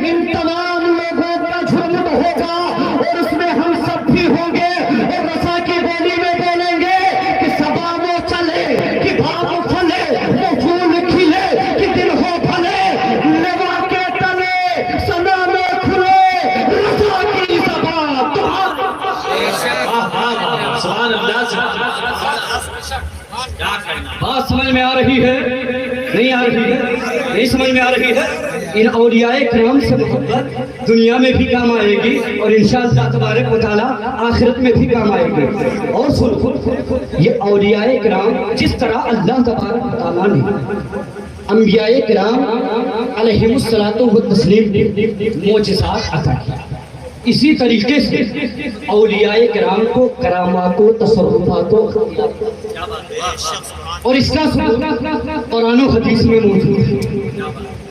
ان تمام لوگوں کا جھنڈ ہوگا اور اس میں ہم سب بھی ہوں گے اور رضا کی بولی میں بولیں گے کہ صبا وہ چلے کہ بھاگ پھلے، وہ پھول کھلے کہ دل ہو بھلے، لوا کے تلے سنا میں کھلے رضا کی زبان دعا۔ سبحان اللہ، کیا کرنا؟ بات سمجھ میں آ رہی ہے؟ نہیں آ رہی ہے؟ نہیں سمجھ میں آ رہی ہے؟ ان اولیاء کرام سے محبت دنیا میں بھی کام آئے گی اور انشاءاللہ تبارک و تعالیٰ آخرت میں بھی کام آئے گی۔ اور سن، یہ اولیاء کرام جس طرح اللہ تبارک و تعالیٰ نے انبیاء کرام علیہ السلام نے معجزات عطا کیا. اسی طریقے سے اولیاء کرام کو کرامات و تصرفات و اور اس کا ثبوت قرآن و حدیث میں موجود ہے.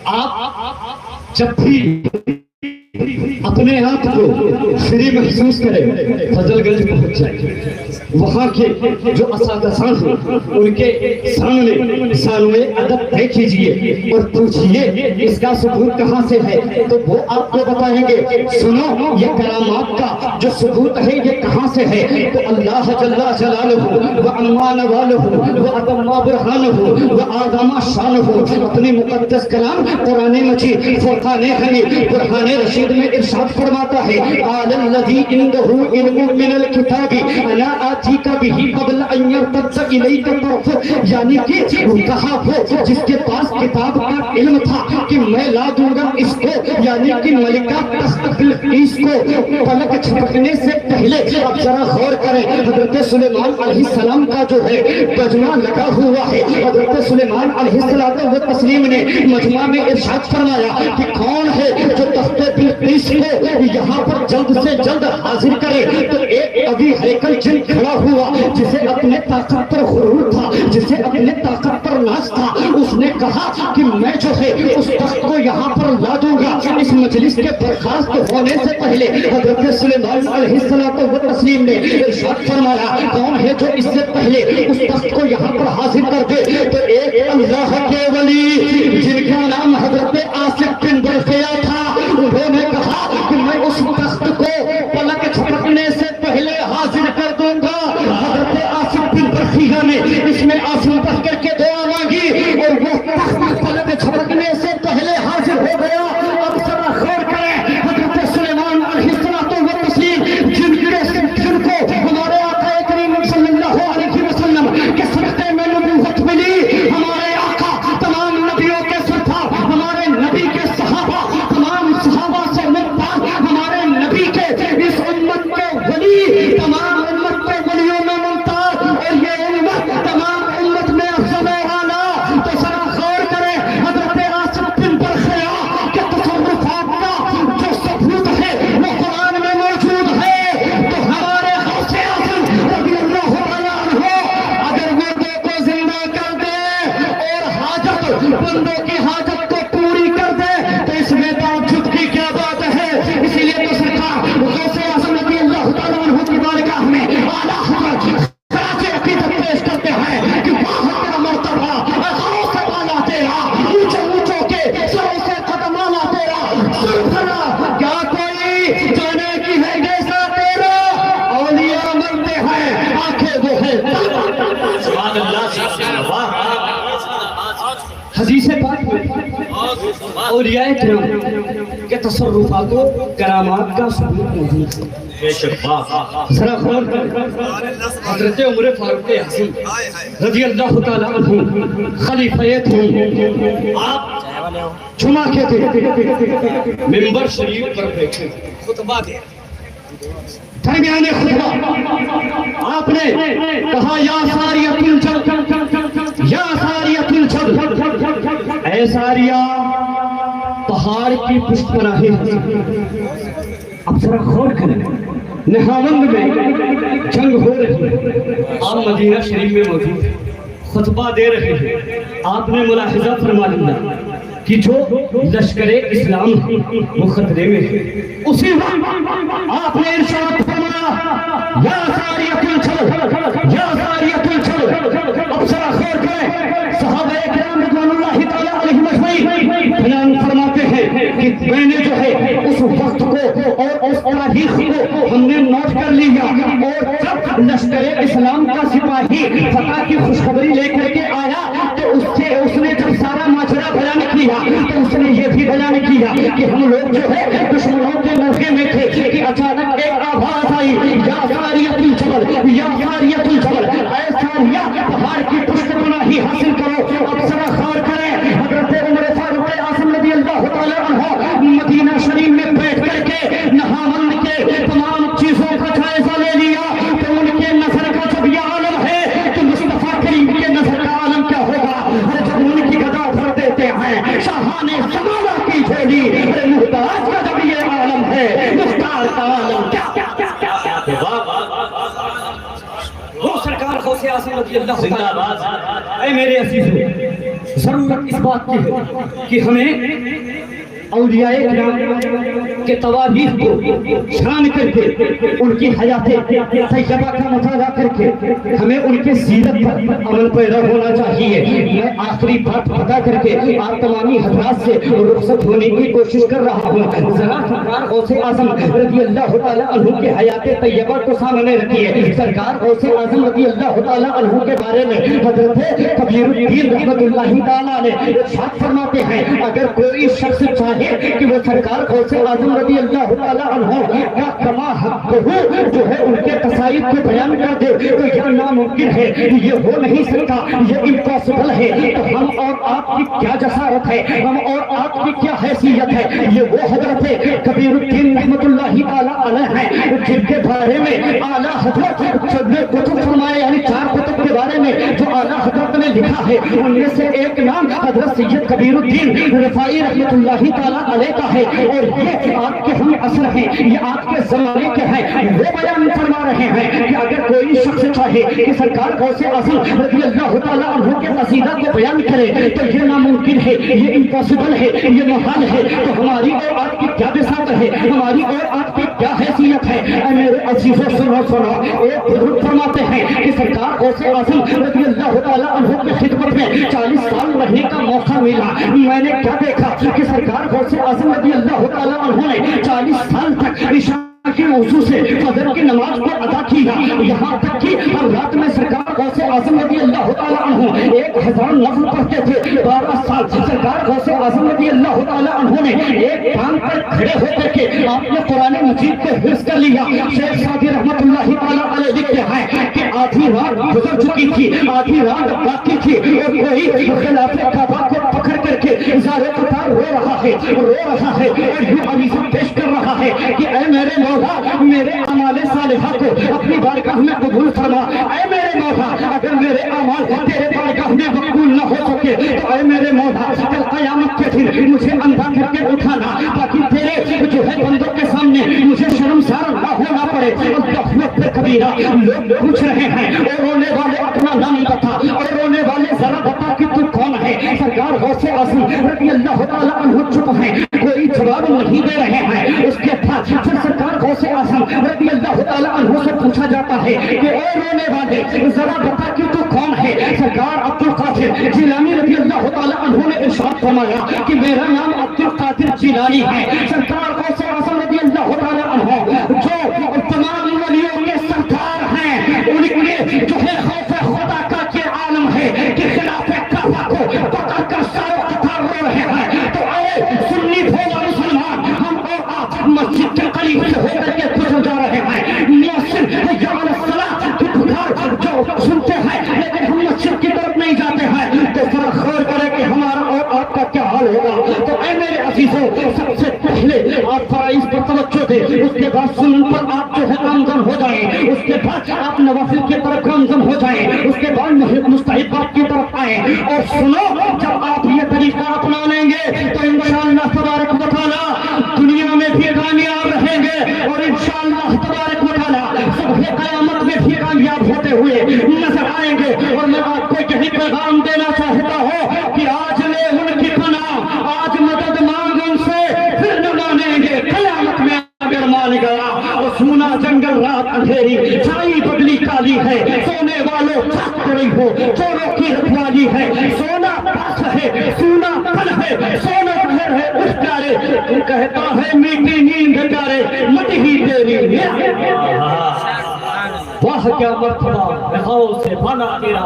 آپ جب بھی اپنے آپ کو فری محسوس کریں فضل گنج پہنچ جائیں. وہاں کے جو اساتذہ ہیں ان کے سامنے سامنے ادب دیکھ کیجیے اور پوچھیے اس کا ثبوت کہاں سے ہے تو وہ آپ کو بتائیں گے. سنو یہ کرامات کا جو ثبوت ہے یہ کہاں سے ہے تو اللہ جل جلالہ و امان والہ و اتم برہانہ و اعظم شانہ اپنے مقدس کلام قرآن مجید فرقان حمید برہان رشید میں ارشاد فرماتا ہے قال الذی عنده علم من الکتاب انا آتیک بہ قبل ان یرتد الیک طرفک. یعنی کہ کہا وہ جس کے پاس کتاب کا علم تھا کہ میں لا دوں گا اس کو یعنی کہ ملکہ بلقیس کو پلک جھپکنے سے پہلے. اب ذرا غور کریں حضرت سلیمان علیہ السلام کا جو ہے مجمع لگا ہوا ہے. حضرت سلیمان علیہ السلام نے مجمع میں ارشاد فرمایا کہ کون ہے جو تخت بلقیس کو یہاں پر جلد سے جلد حاضر کرے تو ایک ابھی ہیکل جن کھڑا ہوا جسے اپنے طاقت پر غرور تھا جسے اپنے طاقت پر ناز تھا. اس نے کہا کہ میں جو ہے اس تخت کو یہاں پر لا دوں گا. اس مجلس کے برخاست ہونے سے پہلے حضرت سلیمان علیہ السلام نے ارشاد فرمایا کون ہے جو اس سے پہلے اس تخت کو یہاں پر حاضر کر دے تو ایک اللہ کے ولی جن کا نام حضرت آصف بن برقیہ تھا انہوں نے کہا کہ میں اس تخت کو پلک جھپکنے سے پہلے حاضر کر دوں گا. حضرت آصف بن برقیہ نے اس میں آنسو بہ کر کے دعا مانگی اور وہ تخت پلک جھپکنے سے پہلے حاضر ہو گیا. اب ذرا غور کریں حضرت سلیمان علیہ السلام جن کو ہمارے آقا کریم صلی اللہ علیہ وسلم کے صدقے میں نبوت ملی. ہمارے آقا تمام نبیوں کے سردار ہمارے نبی کے صحابہ تمام صحابہ سے ممتاز ہمارے نبی کے اس امت کے ولی تمام امت کے ولیوں میں ممتاز اور یہ امت تمام امت میں افضل و اعلیٰ. تو ذرا غور کریں حضرت آصف بن برقیہ کے تصرفات کا جو ثبوت ہے وہ قرآن میں موجود ہے. تو ہمارے غوث اعظم رضی اللہ تعالیٰ عنہ اگر مردوں کو زندہ کر دے اور حاجت بندوں کی حاجت کو پوری کر دے تو اس میں تعجب کی کیا بات ہے. اسی لیے تو سرکار غوث اعظم رضی اللہ تعالیٰ عنہ کی بارگاہ میں اعلیٰ حضرت خراج عقیدت پیش کرتے ہیں کہ واہ تیرا مرتبہ غوث والا تیرا اونچوں اونچوں کے سروں سے قدم والا تیرا سلطنہ کیا کوئی جانے کی ہے جیسا تیرا. اولیاء مرتے ہیں آنکھیں وہ ہے سبحان اللہ. حدیث پاک میں اولیاء کرام کے تصرفات و کرامات کا ثبوت موجود ہے. بے شک واہ. ذرا غور کریں حضرت عمر فاروق اعظم رضی اللہ تعالیٰ عنہ خلیفہ تھے. آپ جمعہ کے دن منبر شریف پر بیٹھے خطبہ دے درمیان خطبہ آپ نے کہا یا ساریۃ الجبل یا ساریۃ الجبل اے ساریہ پہاڑ کی پشت پناہی. اب ذرا غور کریں نہاوند میں جنگ ہو رہی ہے آپ مدینہ شریف میں موجود ہیں خطبہ دے رہے ہیں. آپ نے ملاحظہ فرما لیا کہ جو لشکر اسلام ہے وہ خطرے میں ہے. اسی وقت آپ نے ارشاد فرمایا یا ساریۃ الجبل یا ساریۃ الجبل. اب ذرا غور کریں صحابہ کرام رضوان اللہ تعالیٰ علیہ مجمعین بیان فرماتے ہیں کہ میں نے جو ہے اس وقت کو اور اس تاریخ کو ہم نے نوٹ کر لیا اور جب لشکر اسلام کا سپاہی فتح کی خوشخبری لے کر کے آیا تو اس نے جب سارا ماجرا بیان کیا تو اس نے یہ بھی بیان کیا کہ ہم لوگ جو ہے دشمنوں کے موقع میں تھے کہ اچانک ایک آواز آئی یا ساریۃ الجبل یا ساریۃ الجبل اے ساریہ پہاڑ کی پشت پناہی حاصل کرو. اب ذرا غور کریں حضرت عمر فاروق اعظم رضی اللہ تعالیٰ عنہ مدینہ شریف میں بیٹھ کر کے نہاوند کے تمام چیزوں کا جائزہ لے لیا تو ان کے نظر کا جب یہ عالم ہے تو مصطفیٰ کریم کے نظر کا عالم کیا ہوگا. جب ان کی گدا بھر دیتے ہیں شاہان زمانہ اعظم رضی اللہ زندہ تعالیٰ باد اے میرے عزیزو، ضرورت اس بات کی ہے کہ ہمیں اولیاء کرام کے تواریخ کو جان کر کے ان کی حیات طیبہ کا مطالعہ کر کے ہمیں ان کے سیرت پر عمل پیرا ہونا چاہیے۔ میں آخری بات بتا کر کے آپ تمامی حضرات سے رخصت ہونے کی کوشش کر رہا ہوں۔ ذرا سرکار غوث اعظم رضی اللہ تعالیٰ عنہ کے حیات طیبہ کو سامنے رکھیے۔ سرکار غوث اعظم رضی اللہ تعالیٰ عنہ کے بارے میں حضرت کبیر الدین رحمت اللہ تعالیٰ نے ارشاد فرماتے ہیں، اگر کوئی شخص چاہے کہ وہ سرکار غوث اعظم رضی اللہ تعالیٰ عنہ کا کما حق جو ہے ان کے تصائب کو بیان کر دے تو یہ ناممکن ہے، یہ ہو نہیں سکتا، یہ امپاسبل ہے۔ تو ہم اور آپ کی کیا جسارت ہے، ہم اور آپ کی کیا حیثیت ہے، یہ وہ حضرت کبیر الدین رحمت اللہ تعالیٰ علیہ ہیں جن کے بارے میں اعلیٰ حضرت کتب فرمائے، یعنی 4 کتب کے بارے میں جو اعلیٰ حضرت نے لکھا ہے ان میں سے ایک نام حضرت سید کبیر الدین رفاعی رحمت اللہ تعالیٰ علیہ کا ہے، اور یہ آپ کے ہم اثر ہیں، یہ آپ کے زمانے کے ہیں۔ وہ بیان فرما رہے ہیں کہ اگر کوئی شخص چاہے کہ سرکار غوث اعظم رضی اللہ تعالیٰ عنہ کے قصیدہ کو بیان کرے تو یہ ناممکن ہے، یہ امپاسبل ہے، یہ محال ہے۔ تو ہماری اور آپ کی کیا بساط ہے، ہماری اور آپ کی کیا حیثیت ہے؟ اے میرے عزیزوں سنو، ایک بزرگ فرماتے ہیں کہ سرکار غوث اعظم رضی اللہ تعالیٰ عنہ کی خدمت میں 40 سال رہنے کا موقع ملا۔ میں نے کیا دیکھا کہ سرکار غوث اعظم رضی اللہ تعالیٰ عنہ نے 40 سال تک عشاء کے وضو سے فجر کی نماز کو ادا کیا، یہاں تک کہ ہر رات میں سرکار غوث اعظم رضی اللہ تعالیٰ عنہ 1000 نفل پڑھتے تھے۔ 12 سال سرکار غوث اعظم رضی اللہ تعالیٰ عنہ نے ایک ٹانگ پر کھڑے ہو کر کے آپ نے قرآن مجید کو حفظ کر لیا۔ شیخ سعدی رحمت اللہ تعالیٰ علیہ لکھتے ہیں کہ آدھی رات گزر چکی تھی، آدھی رات باقی تھی، اور کوئی خلاف کعبہ کو پکڑ کر کے ازار قطار رو رہا ہے اور یوں عریضہ پیش کر رہا ہے کہ اے میرے مولا، میرے اعمال صالحہ کو اپنی بارگاہ میں قبول فرما۔ اے میرے مولا، اگر میرے اعمال تیرے بارگاہ میں قبول نہ ہو سکے تو اے میرے مولا کل قیامت کے دن مجھے اندھا کر کے اٹھانا تاکہ تیرے جو ہے بندوں کے سامنے مجھے شرمسار نہ ہونا پڑے۔ اللہ اکبر کبیرہ، لوگ پوچھ رہے ہیں اور رونے والے اپنا نام بتا، اور رونے والے ذرا بتا کہ تو کون ہے؟ سرکار غوث اعظم رضی اللہ تعالیٰ عنہ چپ ہیں، کوئی جواب نہیں دے رہے ہیں۔ اس کے بعد پھر سرکار غوث اعظم رضی اللہ تعالیٰ عنہ سے پوچھا جاتا ہے کہ اے رونے والے ذرا بتا کہ تو کون ہے؟ سرکار عبد القادر جیلانی رضی اللہ تعالیٰ عنہ نے ارشاد فرمایا کہ میرا نام عبد القادر جیلانی ہے۔ سرکار غوث اعظم رضی اللہ تعالیٰ عنہ جو تمام ولیوں کے سردار ہیں، ان کے جو ہے خوف خدا کا یہ عالم ہے کہ خلاف کعبہ کو پکڑ کر سارے قطار رو رہے ہیں۔ تو اے سنی بھولا مسلمان، ہم اور آپ مسجد کے قریب سے ہو کر کے گزر جا رہے ہیں، مؤذن حی علی الصلاۃ کی پکار جو سنتے ہیں لیکن ہم مسجد کی طرف نہیں جاتے ہیں، تو ذرا غور کریں کہ ہمارا اور آپ کا کیا حال ہوگا۔ تو اے میرے عزیزوں، سب سے پہلے آپ فرائض پر توجہ دیں، اس کے بعد سنن پر آپ جو ہے گامزن ہو جائیں، اس کے بعد آپ نوافل کی طرف گامزن ہو جائیں، اس کے بعد مستحبات کی طرف آئیں۔ اور سنو، جب آپ یہ طریقہ اپنا لیں گے تو انشاءاللہ تبارک و تعالیٰ دنیا میں بھی کامیاب رہیں گے، اور انشاءاللہ تبارک و تعالیٰ صبح قیامت میں بھی کامیاب ہوتے ہوئے نظر آئیں گے۔ اور میں آپ کو یہی پیغام دینا چاہتا ہوں کہ آج لے ان کی پناہ، آج مدد مانگ ان سے، پھر نہ مانیں گے قیامت میں اگر مان گیا۔ اور سونا جنگل رات اندھیری، چھائی بدلی کالی ہے، سونے والوں تھک پڑی ہو، چوروں کی رکھوالی ہے، سونا پاس ہے، سونا پھل ہے، سونا پھر ہے اس پیارے، تو کہتا ہے میٹھی نیند پیارے، مٹی ہی تیری۔ واہ کیا مرتبہ بہاؤ سے بالا تیرا،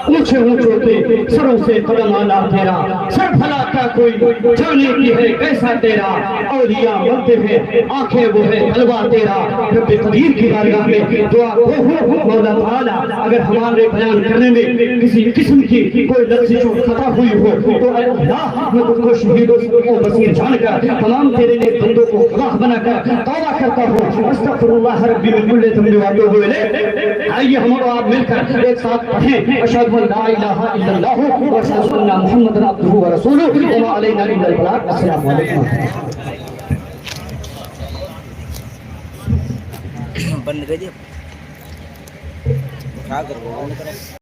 اونچے اونچوں کے سروں سے قدم آلا تیرا، سر بھلا کیا کوئی جانے کی ہے کیسا تیرا، اولیاء مرتے ہیں آنکھیں وہ ہے حلوہ تیرا۔ رب قدیر کی بارگاہ میں دعا کو ہو مولا تعالیٰ، اگر ہمارے بیان کرنے میں کسی قسم کی کوئی لفظ خطا ہوئی ہو تو اے اللہ میں تجھ کو شہید و بصیر جان کر تمام تیرے نیک بندوں کو گواہ بنا کر توبہ کرتا ہوں۔ استغفر اللہ ربی من کل ذنب واتوب الیہ۔ آئیے ہم اور آپ مل کر ایک ساتھ پڑھیں اشہد ان لا الہ الا اللہ و اشہد ان محمد عبدہ و رسولہ وما علینا الا البلاغ۔ السلام علیکم۔ بند کر دیا، اٹھا کر